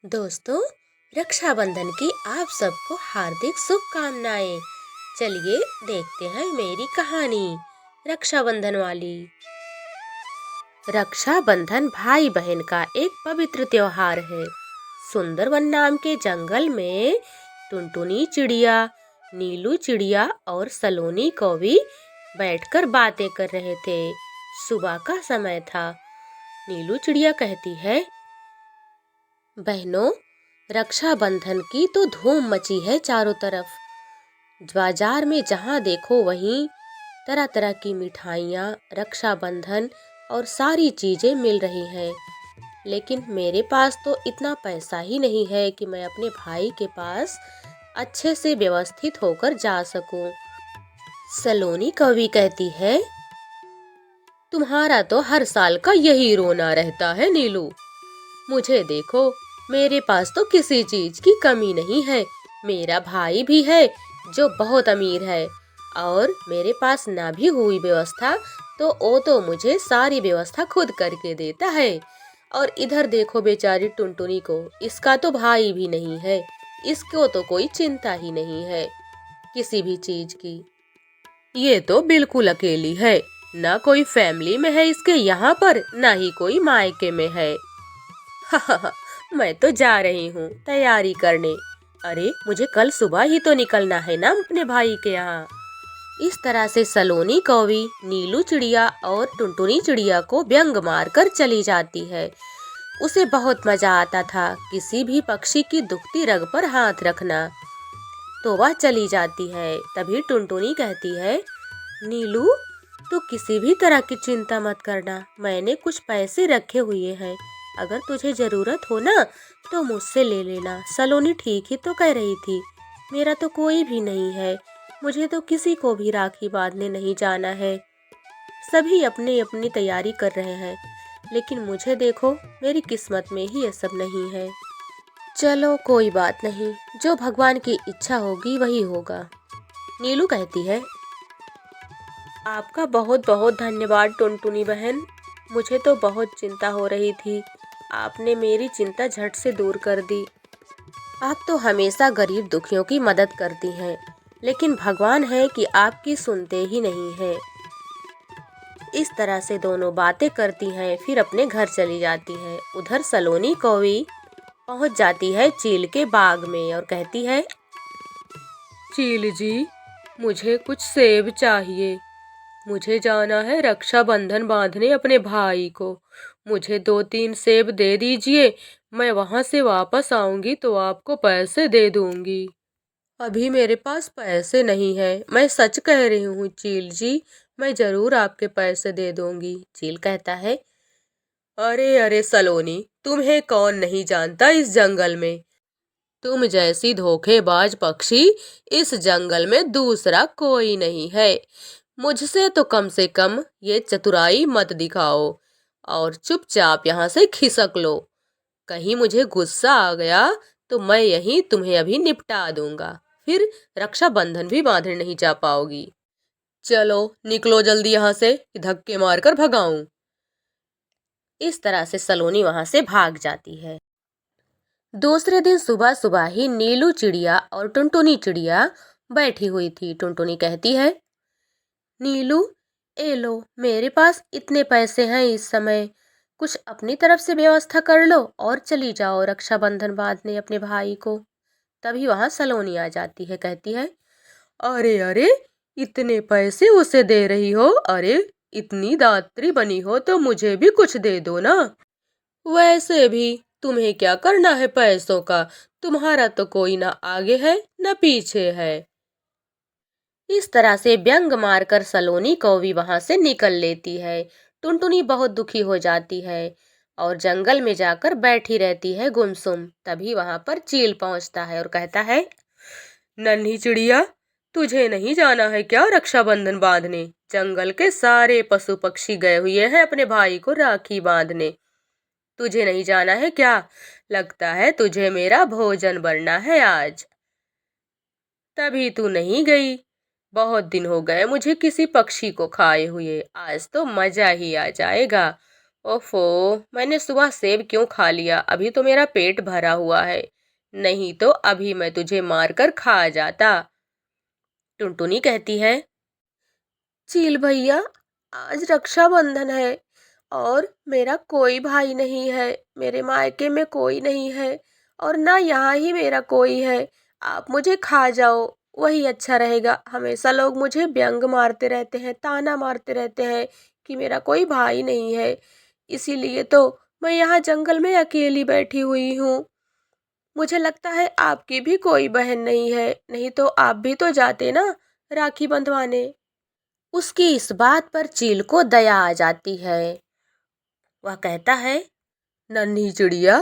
दोस्तों, रक्षाबंधन की आप सबको हार्दिक शुभकामनाएं। चलिए देखते हैं मेरी कहानी रक्षाबंधन वाली। रक्षाबंधन भाई बहन का एक पवित्र त्योहार है। सुंदरवन नाम के जंगल में टुनटुनी चिड़िया, नीलू चिड़िया और सलोनी कौवी बैठकर बातें कर रहे थे। सुबह का समय था। नीलू चिड़िया कहती है, बहनों, रक्षाबंधन की तो धूम मची है चारों तरफ। बाजार में जहाँ देखो वहीं तरह तरह की मिठाइयाँ, रक्षाबंधन और सारी चीजें मिल रही हैं। लेकिन मेरे पास तो इतना पैसा ही नहीं है कि मैं अपने भाई के पास अच्छे से व्यवस्थित होकर जा सकूं। सलोनी कवि कहती है, तुम्हारा तो हर साल का यही रोना रहता है नीलू। मुझे देखो, मेरे पास तो किसी चीज की कमी नहीं है। मेरा भाई भी है जो बहुत अमीर है, और मेरे पास ना भी हुई व्यवस्था तो वो तो मुझे सारी व्यवस्था खुद करके देता है। और इधर देखो बेचारी टुनटुनी को, इसका तो भाई भी नहीं है। इसको तो कोई चिंता ही नहीं है किसी भी चीज की। ये तो बिल्कुल अकेली है, ना कोई फैमिली में है इसके यहाँ पर, ना ही कोई मायके में है। मैं तो जा रही हूँ तैयारी करने। अरे, मुझे कल सुबह ही तो निकलना है ना अपने भाई के यहाँ। इस तरह से सलोनी कौवी नीलू चिड़िया और टुनटुनी चिड़िया को व्यंग मारकर चली जाती है। उसे बहुत मजा आता था किसी भी पक्षी की दुखती रग पर हाथ रखना। तो वह चली जाती है। तभी टुनटुनी कहती है, नीलू, तू किसी भी तरह की चिंता मत करना। मैंने कुछ पैसे रखे हुए हैं, अगर तुझे जरूरत हो ना तो मुझसे ले लेना। सलोनी ठीक ही तो कह रही थी, मेरा तो कोई भी नहीं है। मुझे तो किसी को भी राखी बांधने नहीं जाना है। सभी अपनी अपनी तैयारी कर रहे हैं, लेकिन मुझे देखो, मेरी किस्मत में ही ये सब नहीं है। चलो कोई बात नहीं, जो भगवान की इच्छा होगी वही होगा। नीलू कहती है, आपका बहुत बहुत धन्यवाद टुनटुनी बहन। मुझे तो बहुत चिंता हो रही थी, आपने मेरी चिंता झट से दूर कर दी। आप तो हमेशा गरीब दुखियों की मदद करती हैं, लेकिन भगवान है कि आपकी सुनते ही नहीं है। इस तरह से दोनों बातें करती हैं, फिर अपने घर चली जाती हैं। उधर सलोनी कौवी पहुंच जाती है चील के बाग में और कहती है, चील जी, मुझे कुछ सेब चाहिए। मुझे जाना है रक्षाबंधन बांधने अपने भाई को। मुझे 2-3 सेब दे दीजिए, मैं वहां से वापस आऊंगी तो आपको पैसे दे दूंगी। अभी मेरे पास पैसे नहीं है, मैं सच कह रही हूँ चील जी, मैं जरूर आपके पैसे दे दूंगी। चील कहता है, अरे अरे सलोनी, तुम्हें कौन नहीं जानता इस जंगल में। तुम जैसी धोखेबाज पक्षी इस जंगल में दूसरा कोई नहीं है। मुझसे तो कम से कम ये चतुराई मत दिखाओ और चुपचाप यहाँ से खिसक लो। कहीं मुझे गुस्सा आ गया तो मैं यहीं तुम्हें अभी निपटा दूंगा, फिर रक्षाबंधन भी बांधने नहीं जा पाओगी। चलो निकलो जल्दी यहाँ से, धक्के मारकर भगाऊं। इस तरह से सलोनी वहां से भाग जाती है। दूसरे दिन सुबह सुबह ही नीलू चिड़िया और टुनटुनी चिड़िया बैठी हुई थी। टुनटुनी कहती है, नीलू, ए लो, मेरे पास इतने पैसे हैं इस समय, कुछ अपनी तरफ से व्यवस्था कर लो और चली जाओ रक्षाबंधन बांधने अपने भाई को। तभी वहां सलोनी आ जाती है, कहती है, अरे अरे, इतने पैसे उसे दे रही हो? अरे, इतनी दात्री बनी हो तो मुझे भी कुछ दे दो ना। वैसे भी तुम्हें क्या करना है पैसों का? तुम्हारा तो कोई ना आगे है ना पीछे है। इस तरह से व्यंग मारकर सलोनी कौवी वहां से निकल लेती है। टुनटुनी बहुत दुखी हो जाती है और जंगल में जाकर बैठी रहती है गुमसुम। तभी वहां पर चील पहुंचता है और कहता है, नन्ही चिड़िया, तुझे नहीं जाना है क्या रक्षाबंधन बांधने? जंगल के सारे पशु पक्षी गए हुए हैं अपने भाई को राखी बांधने। तुझे नहीं जाना है क्या? लगता है तुझे मेरा भोजन बनना है आज। तभी तू नहीं गई। बहुत दिन हो गए मुझे किसी पक्षी को खाए हुए, आज तो मजा ही आ जाएगा। ओफो, मैंने सुबह सेब क्यों खा लिया? अभी तो मेरा पेट भरा हुआ है। नहीं तो अभी मैं तुझे मारकर खा जाता। टुनटुनी कहती है, चील भैया, आज रक्षाबंधन है और मेरा कोई भाई नहीं है। मेरे मायके में कोई नहीं है और ना यहाँ ही मेरा कोई है। आप मुझे खा जाओ, वही अच्छा रहेगा। हमेशा लोग मुझे व्यंग मारते रहते हैं, ताना मारते रहते हैं कि मेरा कोई भाई नहीं है। इसीलिए तो मैं यहाँ जंगल में अकेली बैठी हुई हूँ। मुझे लगता है आपकी भी कोई बहन नहीं है, नहीं तो आप भी तो जाते ना राखी बंधवाने। उसकी इस बात पर चील को दया आ जाती है। वह कहता है, नन्ही चिड़िया,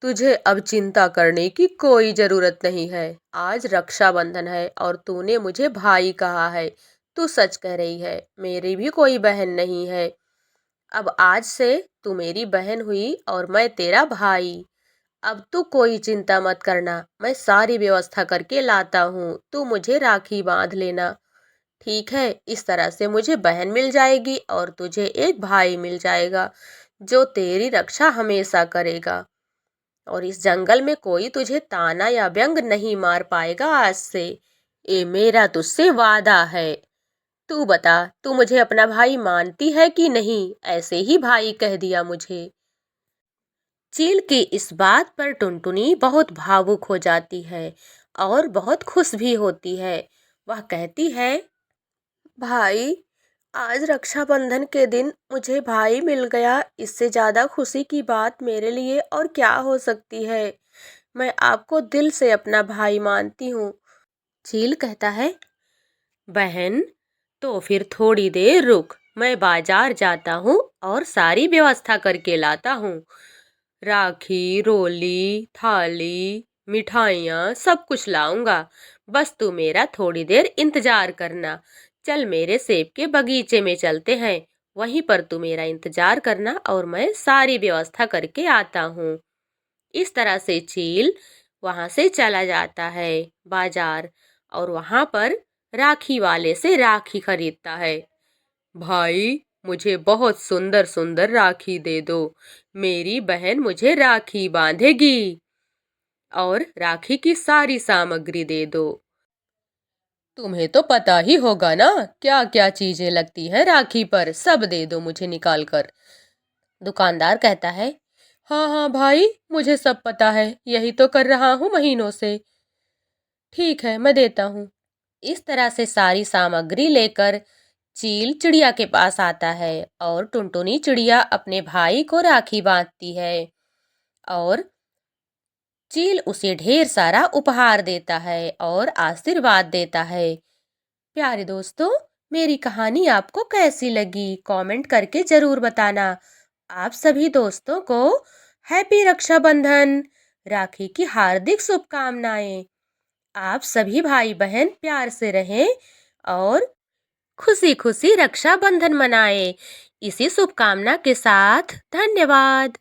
तुझे अब चिंता करने की कोई जरूरत नहीं है। आज रक्षाबंधन है और तूने मुझे भाई कहा है। तू सच कह रही है, मेरी भी कोई बहन नहीं है। अब आज से तू मेरी बहन हुई और मैं तेरा भाई। अब तू कोई चिंता मत करना, मैं सारी व्यवस्था करके लाता हूँ। तू मुझे राखी बांध लेना। ठीक है, इस तरह से मुझे बहन मिल जाएगी और तुझे एक भाई मिल जाएगा जो तेरी रक्षा हमेशा करेगा। और इस जंगल में कोई तुझे ताना या व्यंग नहीं मार पाएगा आज से। ये मेरा तुझसे वादा है। तू बता, तू मुझे अपना भाई मानती है कि नहीं? ऐसे ही भाई कह दिया मुझे। चील की इस बात पर टुनटुनी बहुत भावुक हो जाती है और बहुत खुश भी होती है। वह कहती है, भाई, आज रक्षाबंधन के दिन मुझे भाई मिल गया। इससे ज्यादा खुशी की बात मेरे लिए और क्या हो सकती है। मैं आपको दिल से अपना भाई मानती हूँ। चील कहता है, बहन, तो फिर थोड़ी देर रुक, मैं बाजार जाता हूँ और सारी व्यवस्था करके लाता हूँ। राखी, रोली, थाली, मिठाइयाँ सब कुछ लाऊंगा। बस तू मेरा थोड़ी देर इंतजार करना। चल मेरे सेब के बगीचे में चलते हैं। वहीं पर तू मेरा इंतजार करना और मैं सारी व्यवस्था करके आता हूँ। इस तरह से चील वहां से चला जाता है बाजार और वहां पर राखी वाले से राखी खरीदता है। भाई, मुझे बहुत सुंदर सुंदर राखी दे दो। मेरी बहन मुझे राखी बांधेगी। और राखी की सारी सामग्री दे दो। तुम्हें तो पता ही होगा ना क्या क्या चीजें लगती हैं राखी पर। सब दे दो मुझे निकाल कर। दुकानदार कहता है, हाँ हाँ भाई, मुझे सब पता है, यही तो कर रहा हूँ महीनों से। ठीक है, मैं देता हूँ। इस तरह से सारी सामग्री लेकर चील चिड़िया के पास आता है और टुनटुनी चिड़िया अपने भाई को राखी बांधती है और चील उसे ढेर सारा उपहार देता है और आशीर्वाद देता है। प्यारे दोस्तों, मेरी कहानी आपको कैसी लगी कमेंट करके जरूर बताना। आप सभी दोस्तों को हैप्पी रक्षाबंधन, राखी की हार्दिक शुभकामनाएं। आप सभी भाई बहन प्यार से रहें और खुशी खुशी रक्षाबंधन मनाएं। इसी शुभकामना के साथ धन्यवाद।